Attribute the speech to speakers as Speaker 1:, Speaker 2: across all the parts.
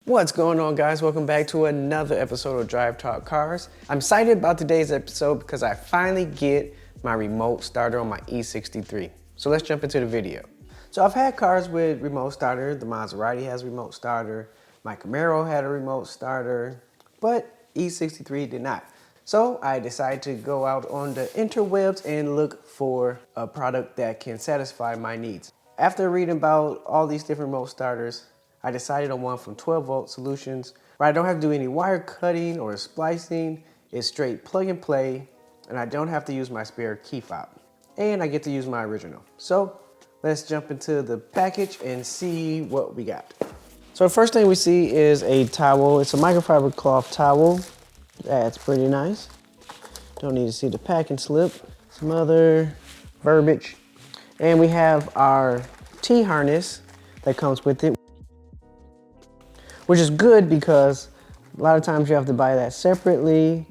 Speaker 1: What's going on, guys? Welcome back to another episode of Drive Talk Cars. I'm excited about today's episode because I finally get my remote starter on my E63. So let's jump into the video. So I've had cars with remote starter. The Maserati has a remote starter. My Camaro had a remote starter, but E63 did not. So I decided to go out on the interwebs and look for a product that can satisfy my needs. After reading about all these different remote starters, I decided on one from 12 Volt Solutions, where I don't have to do any wire cutting or splicing. It's straight plug and play, and I don't have to use my spare key fob. And I get to use my original. So let's jump into the package and see what we got. So the first thing we see is a towel. It's a microfiber cloth towel. That's pretty nice. Don't need to see the packing slip. Some other verbiage. And we have our T-harness that comes with it, which is good because a lot of times you have to buy that separately.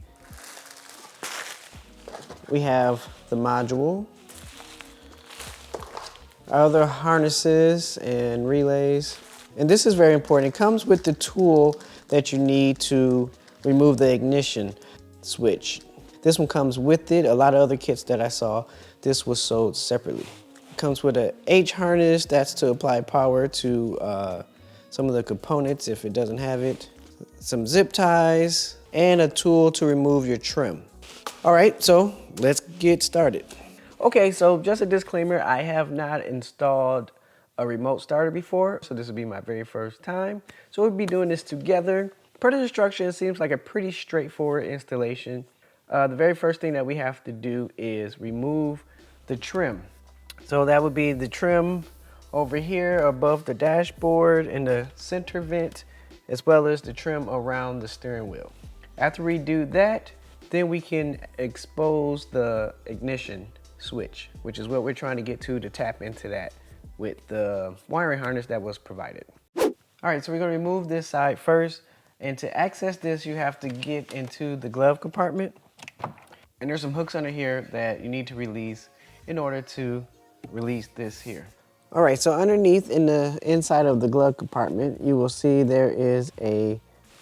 Speaker 1: We have the module, other harnesses and relays. And this is very important. It comes with the tool that you need to remove the ignition switch. This one comes with it. A lot of other kits that I saw, this was sold separately. It comes with a H harness, that's to apply power to some of the components if it doesn't have it, some zip ties, and a tool to remove your trim. All right, so let's get started. Okay, so just a disclaimer, I have not installed a remote starter before, so this will be my very first time. So we'll be doing this together. Per the instructions, it seems like a pretty straightforward installation. The very first thing that we have to do is remove the trim. So that would be the trim over here above the dashboard and the center vent, as well as the trim around the steering wheel. After we do that, then we can expose the ignition switch, which is what we're trying to get to tap into that with the wiring harness that was provided. All right, so we're gonna remove this side first. And to access this, you have to get into the glove compartment. And there's some hooks under here that you need to release in order to release this here. All right, so underneath in the inside of the glove compartment, you will see there is a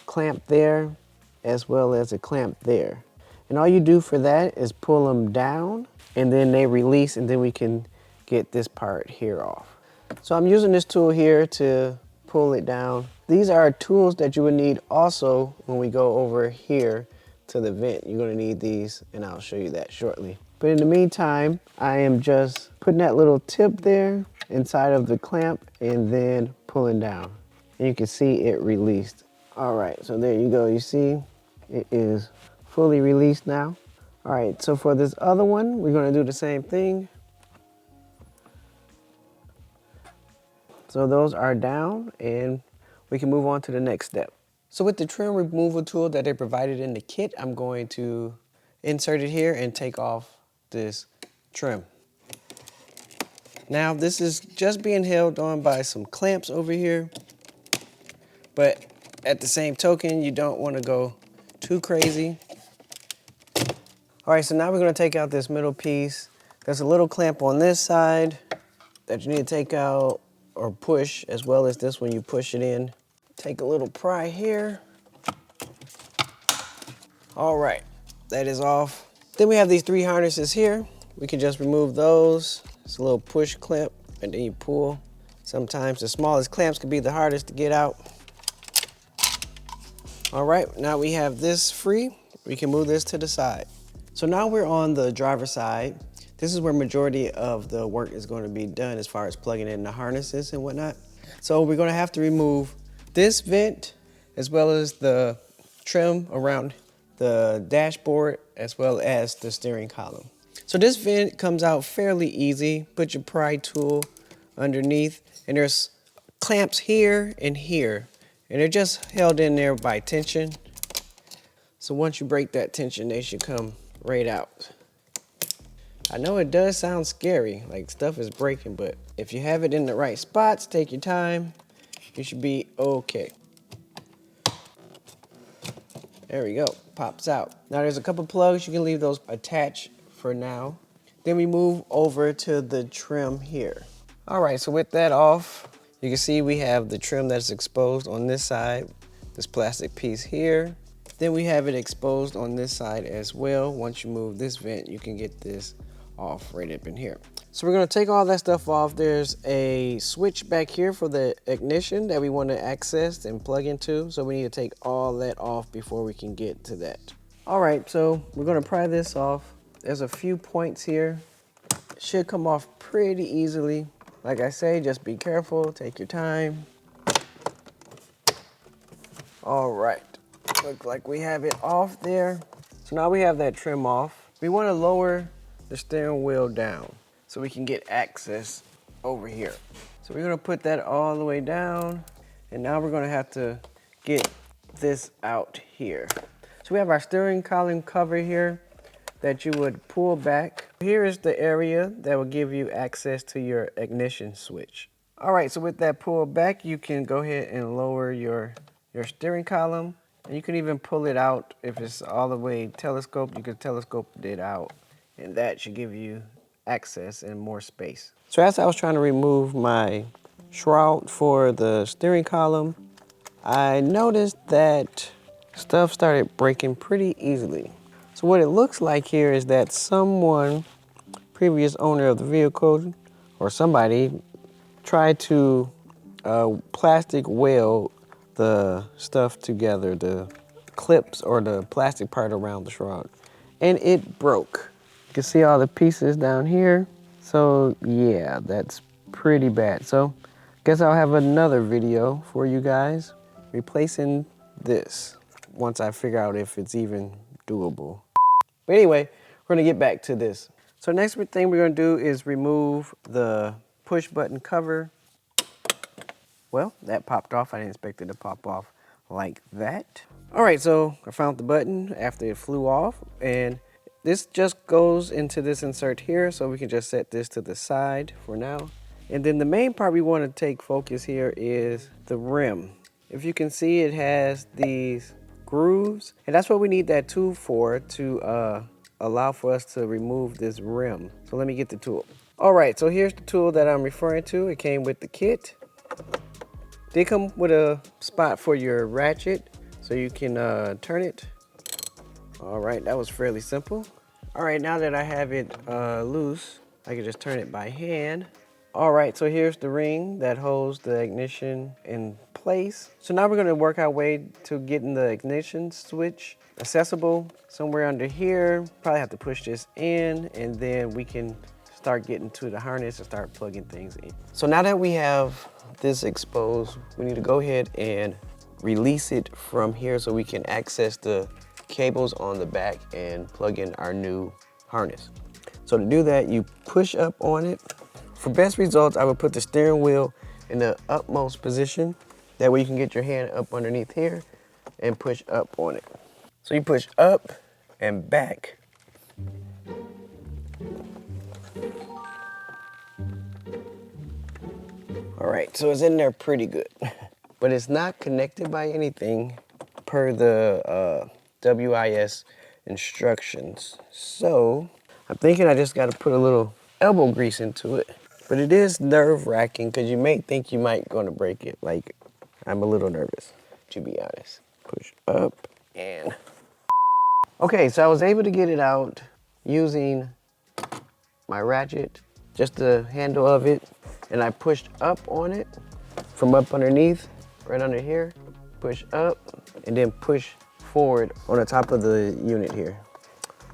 Speaker 1: clamp there as well as a clamp there. And all you do for that is pull them down and then they release, and then we can get this part here off. So I'm using this tool here to pull it down. These are tools that you would need also when we go over here to the vent. You're gonna need these, and I'll show you that shortly. But in the meantime, I am just putting that little tip there inside of the clamp and then pulling down. And you can see it released. All right, so there you go. You see it is fully released now. All right, so for this other one, we're gonna do the same thing. So those are down and we can move on to the next step. So with the trim removal tool that they provided in the kit, I'm going to insert it here and take off this trim. Now this is just being held on by some clamps over here, but at the same token, you don't want to go too crazy. All right, so now we're going to take out this middle piece. There's a little clamp on this side that you need to take out or push, as well as this when you push it in. Take a little pry here. All right, that is off. Then we have these three harnesses here. We can just remove those. It's a little push clamp, and then you pull. Sometimes the smallest clamps can be the hardest to get out. All right, now we have this free. We can move this to the side. So now we're on the driver's side. This is where majority of the work is going to be done as far as plugging in the harnesses and whatnot. So we're going to have to remove this vent as well as the trim around the dashboard as well as the steering column. So this vent comes out fairly easy. Put your pry tool underneath, and there's clamps here and here, and they're just held in there by tension. So once you break that tension, they should come right out. I know it does sound scary, like stuff is breaking, but if you have it in the right spots, take your time, you should be okay. There we go, pops out. Now there's a couple plugs, you can leave those attached for now. Then we move over to the trim here. All right, so with that off, you can see we have the trim that's exposed on this side. this plastic piece here. Then we have it exposed on this side as well. Once you move this vent, you can get this off right up in here. So we're gonna take all that stuff off. There's a switch back here for the ignition that we want to access and plug into. So we need to take all that off before we can get to that. All right, so we're gonna pry this off. There's a few points here. It should come off pretty easily. Like I say, just be careful, take your time. All right, looks like we have it off there. So now we have that trim off. We wanna lower the steering wheel down so we can get access over here. So we're gonna put that all the way down, and now we're gonna have to get this out here. So we have our steering column cover here that you would pull back. Here is the area that will give you access to your ignition switch. All right, so with that pulled back, you can go ahead and lower your steering column, and you can even pull it out. If it's all the way telescoped, you can telescope it out, and that should give you access and more space. So as I was trying to remove my shroud for the steering column, I noticed that stuff started breaking pretty easily. So what it looks like here is that someone, previous owner of the vehicle, or somebody, tried to plastic weld the stuff together, the clips or the plastic part around the shroud, and it broke. You can see all the pieces down here. So yeah, that's pretty bad. So guess I'll have another video for you guys replacing this once I figure out if it's even doable. But anyway, we're gonna get back to this. So next thing we're gonna do is remove the push button cover. Well, that popped off. I didn't expect it to pop off like that. All right, so I found the button after it flew off, and this just goes into this insert here, so we can just set this to the side for now. And then the main part we want to take focus here is the rim. If you can see, it has these grooves, and that's what we need that tool for, to allow for us to remove this rim. So let me get the tool. All right, so here's the tool that I'm referring to. It came with the kit. They come with a spot for your ratchet, so you can turn it. All right, that was fairly simple. All right, now that I have it loose, I can just turn it by hand. All right, so here's the ring that holds the ignition in place. So now we're gonna work our way to getting the ignition switch accessible somewhere under here. Probably have to push this in, and then we can start getting to the harness and start plugging things in. So now that we have this exposed, we need to go ahead and release it from here so we can access the cables on the back and plug in our new harness. So to do that, you push up on it. For best results, I would put the steering wheel in the utmost position. That way you can get your hand up underneath here and push up on it. So you push up and back. All right, so it's in there pretty good, but it's not connected by anything per the WIS instructions. So I'm thinking I just got to put a little elbow grease into it, but it is nerve-wracking because you may think you might gonna break it. Like, I'm a little nervous, to be honest. Push up and, okay, so I was able to get it out using my ratchet, just the handle of it, and I pushed up on it from up underneath, right under here, push up, and then push forward on the top of the unit here.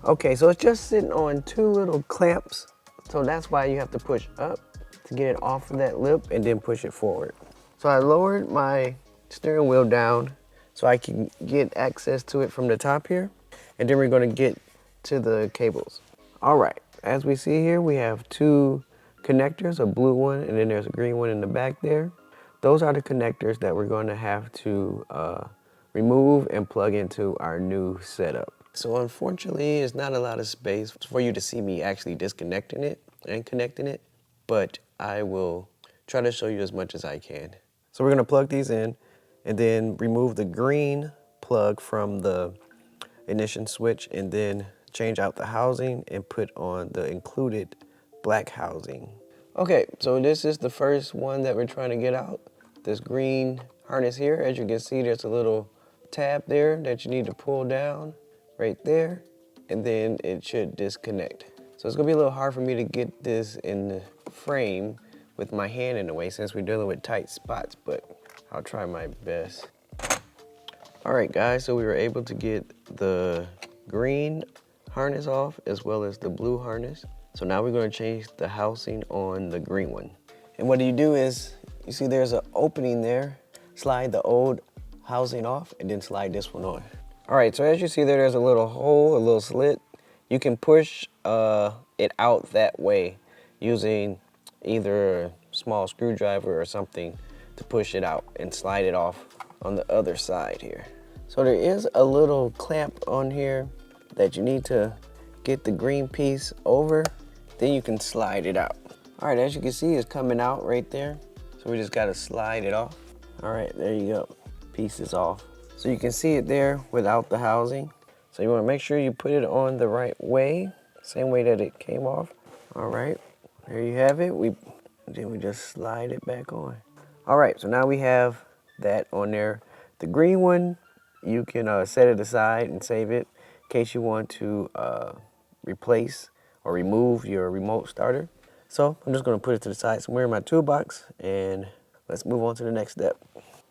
Speaker 1: Okay, so it's just sitting on two little clamps, so that's why you have to push up to get it off of that lip and then push it forward. So I lowered my steering wheel down so I can get access to it from the top here, and then we're gonna get to the cables. All right, as we see here, we have two connectors, a blue one, and then there's a green one in the back there. Those are the connectors that we're going to have to remove and plug into our new setup. So unfortunately, it's not a lot of space for you to see me actually disconnecting it and connecting it, but I will try to show you as much as I can. So we're gonna plug these in and then remove the green plug from the ignition switch, and then change out the housing and put on the included black housing. Okay, so this is the first one that we're trying to get out. This green harness here. As you can see, there's a little tab there that you need to pull down right there, and then it should disconnect. So it's gonna be a little hard for me to get this in the frame with my hand in the way since we're dealing with tight spots, but I'll try my best. All right, guys, so we were able to get the green harness off as well as the blue harness. So now we're gonna change the housing on the green one. And what you do is, you see there's an opening there, slide the old housing off and then slide this one on. All right, so as you see there's a little hole, a little slit. You can push it out that way using either a small screwdriver or something to push it out and slide it off on the other side here. So there is a little clamp on here that you need to get the green piece over, then you can slide it out. All right, as you can see, it's coming out right there. So we just gotta slide it off. All right, there you go, piece is off. So you can see it there without the housing. So you wanna make sure you put it on the right way, same way that it came off. All right, there you have it. Then we just slide it back on. All right, so now we have that on there. The green one, you can set it aside and save it in case you want to replace or remove your remote starter. So I'm just gonna put it to the side somewhere in my toolbox and let's move on to the next step.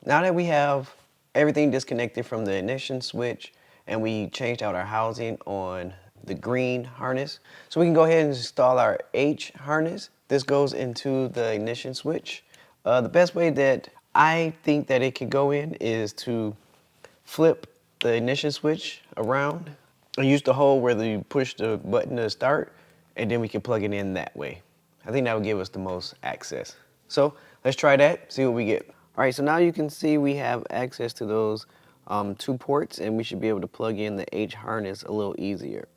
Speaker 1: Now that we have everything disconnected from the ignition switch and we changed out our housing on the green harness, so we can go ahead and install our H harness. This goes into the ignition switch. The best way that I think that it could go in is to flip the ignition switch around and use the hole where you push the button to start, and then we can plug it in that way. I think that would give us the most access. So let's try that, see what we get. All right, so now you can see we have access to those 2 ports, and we should be able to plug in the H harness a little easier.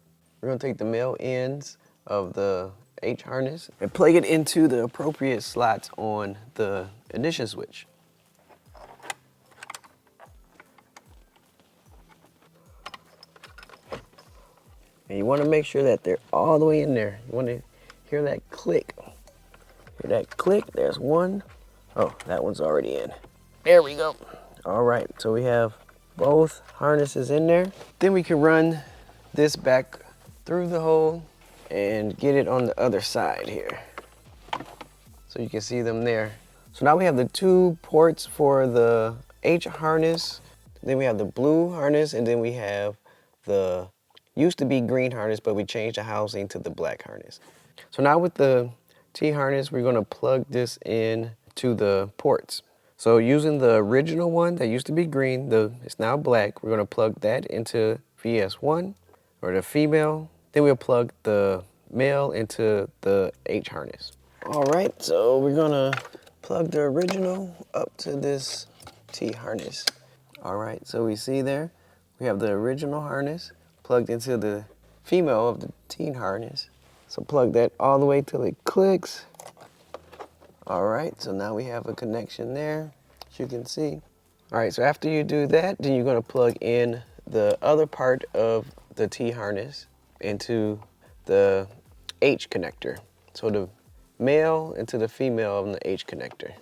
Speaker 1: We're gonna take the male ends of the H harness and plug it into the appropriate slots on the ignition switch. And you want to make sure that they're all the way in there. You want to hear that click. Hear that click? There's one. Oh, that one's already in. There we go. All right, so we have both harnesses in there. Then we can run this back through the hole and get it on the other side here. So you can see them there. So now we have the 2 ports for the H harness. Then we have the blue harness, and then we have the used to be green harness, but we changed the housing to the black harness. So now with the T harness, we're gonna plug this in to the ports. So using the original one that used to be green, it's now black, we're gonna plug that into VS1, or the female. Then we'll plug the male into the H harness. All right, so we're gonna plug the original up to this T harness. All right, so we see there, we have the original harness plugged into the female of the teen harness. So plug that all the way till it clicks. All right, so now we have a connection there, as you can see. All right, so after you do that, then you're gonna plug in the other part of the T harness into the H connector. So the male into the female of the H connector.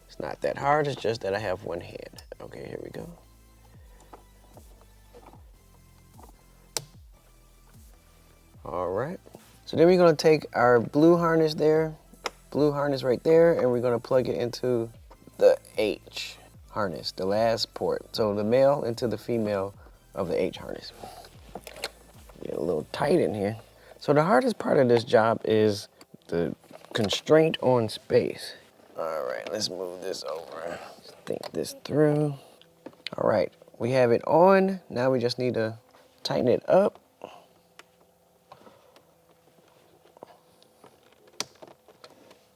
Speaker 1: It's not that hard, it's just that I have one hand. Okay, here we go. All right, so then we're gonna take our blue harness there, blue harness right there, and we're gonna plug it into the H harness, the last port. So the male into the female of the H harness. Get a little tight in here. So the hardest part of this job is the constraint on space. All right, let's move this over. Think this through. All right, we have it on. Now we just need to tighten it up.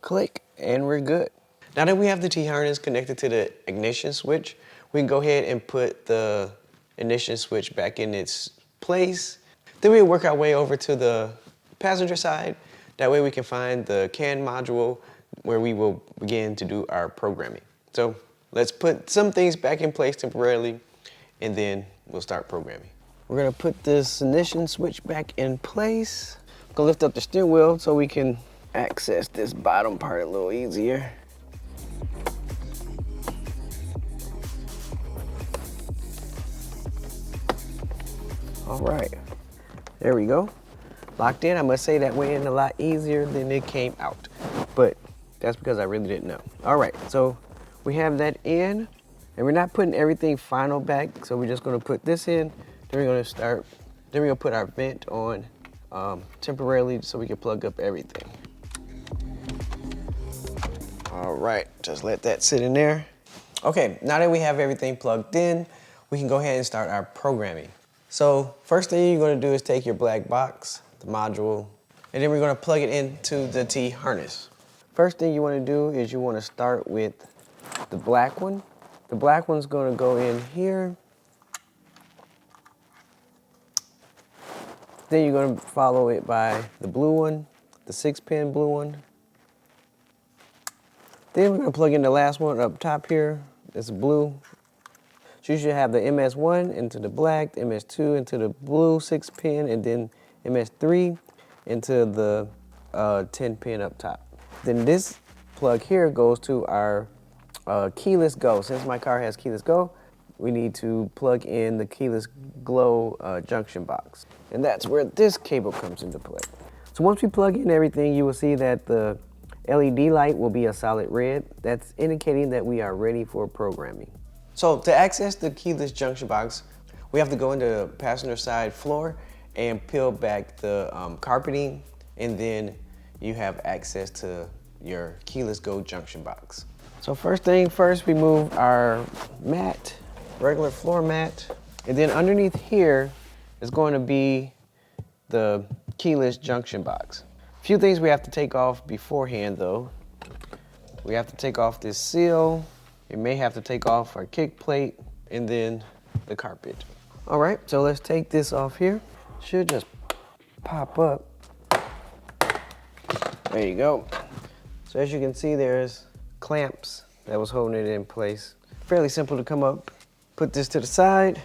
Speaker 1: Click, and we're good. Now that we have the T harness connected to the ignition switch, we can go ahead and put the ignition switch back in its place. Then we'll work our way over to the passenger side. That way we can find the CAN module where we will begin to do our programming. So let's put some things back in place temporarily, and then we'll start programming. We're gonna put this ignition switch back in place. I'm gonna lift up the steering wheel so we can access this bottom part a little easier. All right, there we go. Locked in. I must say that went in a lot easier than it came out, but that's because I really didn't know. All right, so we have that in, and we're not putting everything final back, so we're just gonna put this in, then we're gonna put our vent on temporarily so we can plug up everything. All right, just let that sit in there. Okay, now that we have everything plugged in, we can go ahead and start our programming. So first thing you're gonna do is take your black box, the module, and then we're gonna plug it into the T harness. First thing you wanna do is you wanna start with the black one. The black one's gonna go in here. Then you're gonna follow it by the blue one, the 6-pin blue one. Then we're gonna plug in the last one up top here. It's blue. So you should have the MS1 into the black, the MS2 into the blue 6-pin, and then MS3 into the 10-pin up top. Then this plug here goes to our keyless go. Since my car has keyless go, we need to plug in the keyless glow junction box. And that's where this cable comes into play. So once we plug in everything, you will see that the LED light will be a solid red. That's indicating that we are ready for programming. So to access the keyless junction box, we have to go into the passenger side floor and peel back the carpeting, and then you have access to your keyless go junction box. So first thing first, we move our mat, regular floor mat, and then underneath here is going to be the keyless junction box. A few things we have to take off beforehand though. We have to take off this seal. You may have to take off our kick plate and then the carpet. All right, so let's take this off here. Should just pop up. There you go. So as you can see, there's clamps that was holding it in place. Fairly simple to come up. Put this to the side.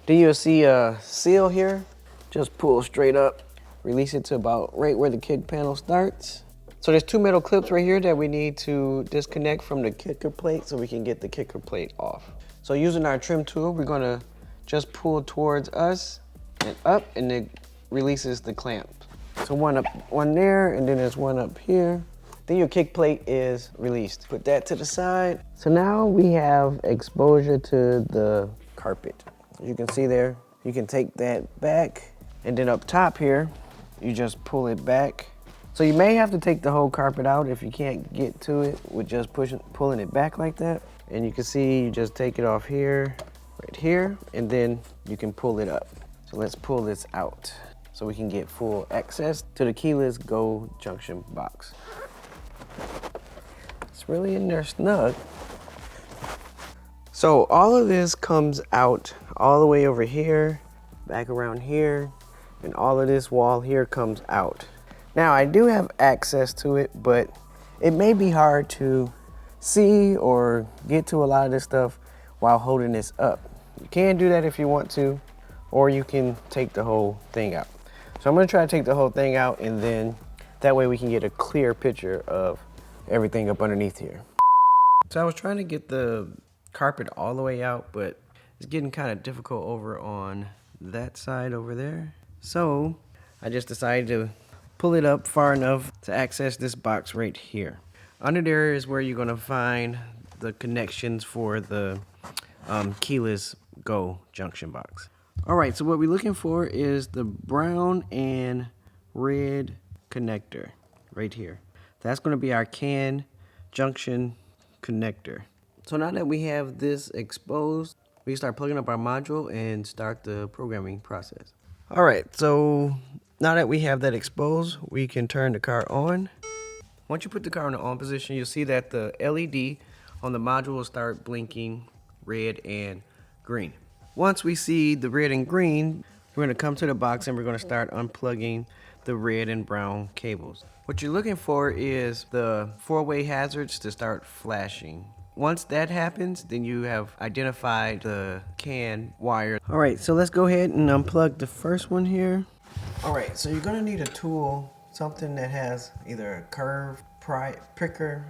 Speaker 1: Then you'll see a seal here. Just pull straight up. Release it to about right where the kick panel starts. So there's 2 metal clips right here that we need to disconnect from the kicker plate so we can get the kicker plate off. So using our trim tool, we're gonna just pull towards us and up, and it releases the clamp. So one there, and then there's one up here. Then your kick plate is released. Put that to the side. So now we have exposure to the carpet. As you can see there, you can take that back, and then up top here, you just pull it back. So you may have to take the whole carpet out if you can't get to it with just pulling it back like that. And you can see you just take it off here, right here, and then you can pull it up. So let's pull this out so we can get full access to the keyless go junction box. It's really in there snug. So all of this comes out all the way over here, back around here, and all of this wall here comes out. Now I do have access to it, but it may be hard to see or get to a lot of this stuff while holding this up. You can do that if you want to, or you can take the whole thing out. So I'm gonna try to take the whole thing out, and then that way we can get a clear picture of everything up underneath here. So I was trying to get the carpet all the way out, but it's getting kind of difficult over on that side over there. So I just decided to pull it up far enough to access this box right here. Under there is where you're gonna find the connections for the keyless go junction box. All right, so what we're looking for is the brown and red connector right here. That's gonna be our CAN junction connector. So now that we have this exposed, we can start plugging up our module and start the programming process. All right, so now that we have that exposed, we can turn the car on. Once you put the car in the on position, you'll see that the LED on the module will start blinking red and green. Once we see the red and green, we're gonna come to the box and we're gonna start unplugging the red and brown cables. What you're looking for is the 4-way hazards to start flashing. Once that happens, then you have identified the CAN wire. All right, so let's go ahead and unplug the first one here. All right, so you're gonna need a tool, something that has either a curved pricker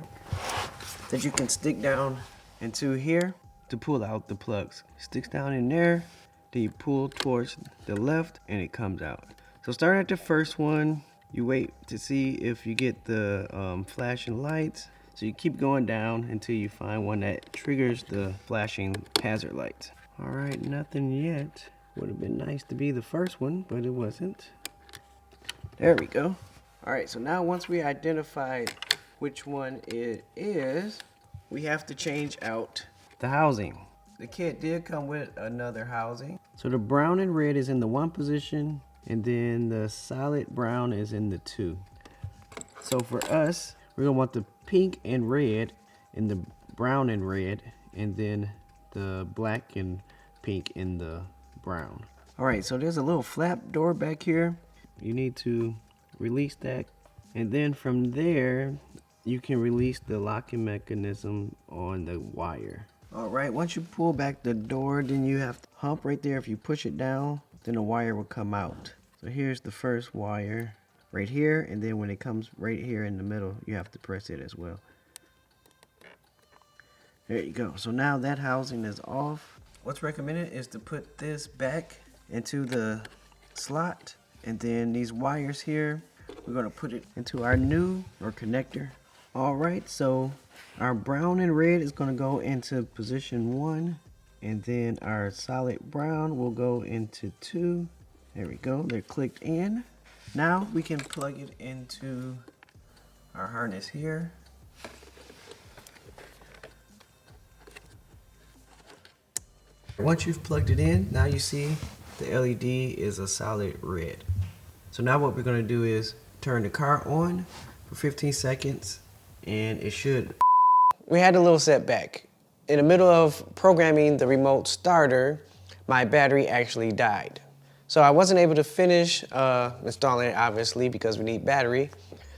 Speaker 1: that you can stick down into here to pull out the plugs. Sticks down in there, then you pull towards the left and it comes out. So start at the first one, you wait to see if you get the flashing lights. So you keep going down until you find one that triggers the flashing hazard lights. All right, nothing yet. Would have been nice to be the first one, but it wasn't. There we go. All right, so now once we identified which one it is, we have to change out the housing. The kit did come with another housing. So the brown and red is in the 1 position, and then the solid brown is in the 2. So for us, we're gonna want the pink and red and the brown and red, and then the black and pink in the brown. All right, so there's a little flap door back here. You need to release that, and then from there you can release the locking mechanism on the wire. All right, once you pull back the door, then you have to hump right there. If you push it down, then the wire will come out. So here's the first wire right here, and then when it comes right here in the middle, you have to press it as well. There you go. So now that housing is off. What's recommended is to put this back into the slot, and then these wires here, we're going to put it into our new connector. All right, so our brown and red is going to go into position 1, and then our solid brown will go into 2. There we go, they're clicked in. Now we can plug it into our harness here. Once you've plugged it in, now you see the LED is a solid red. So now what we're going to do is turn the car on for 15 seconds, and it should. We had a little setback. In the middle of programming the remote starter, my battery actually died. So I wasn't able to finish installing it, obviously, because we need battery.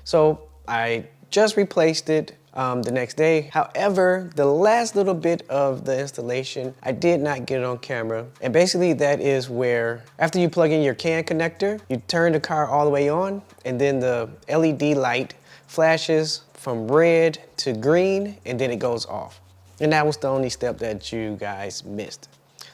Speaker 1: So I just replaced it the next day. However, the last little bit of the installation, I did not get it on camera. And basically that is where, after you plug in your CAN connector, you turn the car all the way on, and then the LED light flashes from red to green, and then it goes off. And that was the only step that you guys missed.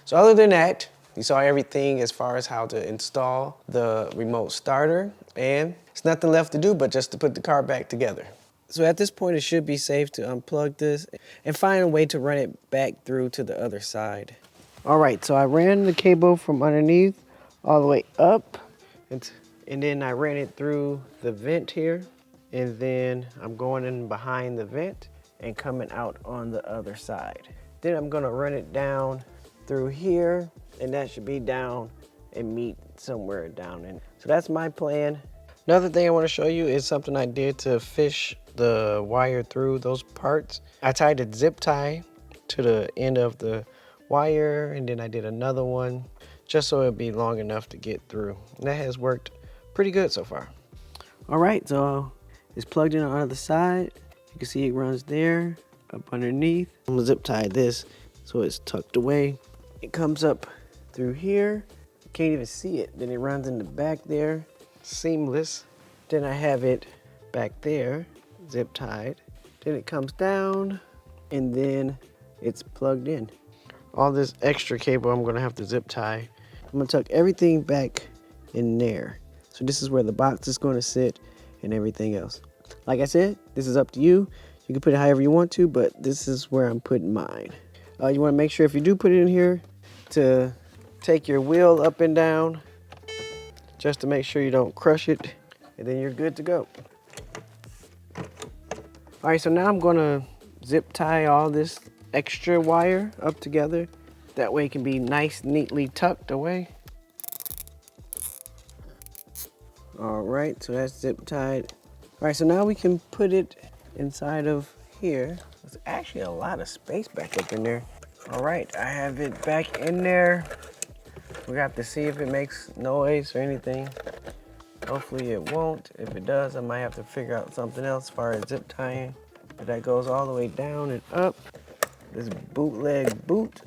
Speaker 1: So other than that, you saw everything as far as how to install the remote starter, and it's nothing left to do but just to put the car back together. So at this point, it should be safe to unplug this and find a way to run it back through to the other side. All right, so I ran the cable from underneath all the way up, and then I ran it through the vent here, and then I'm going in behind the vent and coming out on the other side. Then I'm gonna run it down through here, and that should be down and meet somewhere down in. So that's my plan. Another thing I want to show you is something I did to fish the wire through those parts. I tied a zip tie to the end of the wire, and then I did another one just so it'd be long enough to get through. And that has worked pretty good so far. All right, so it's plugged in on the other side. You can see it runs there, up underneath. I'm gonna zip tie this so it's tucked away. It comes up through here. You can't even see it. Then it runs in the back there, seamless. Then I have it back there, zip tied. Then it comes down, and then it's plugged in. All this extra cable I'm gonna have to zip tie. I'm gonna tuck everything back in there. So this is where the box is gonna sit and everything else. Like I said, this is up to you. You can put it however you want to, but this is where I'm putting mine. You wanna make sure if you do put it in here to take your wheel up and down, just to make sure you don't crush it, and then you're good to go. All right, so now I'm gonna zip tie all this extra wire up together. That way it can be nice, neatly tucked away. All right, so that's zip tied. All right, so now we can put it inside of here. There's actually a lot of space back up in there. All right, I have it back in there. We have to see if it makes noise or anything. Hopefully it won't. If it does, I might have to figure out something else as far as zip tying. But that goes all the way down and up. This bootleg boot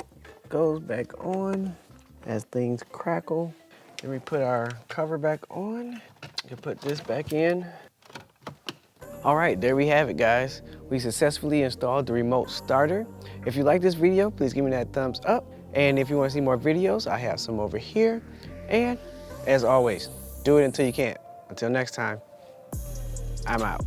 Speaker 1: goes back on as things crackle. Then we put our cover back on. You can put this back in. All right, there we have it, guys. We successfully installed the remote starter. If you like this video, please give me that thumbs up. And if you want to see more videos, I have some over here. And as always, do it until you can't. Until next time, I'm out.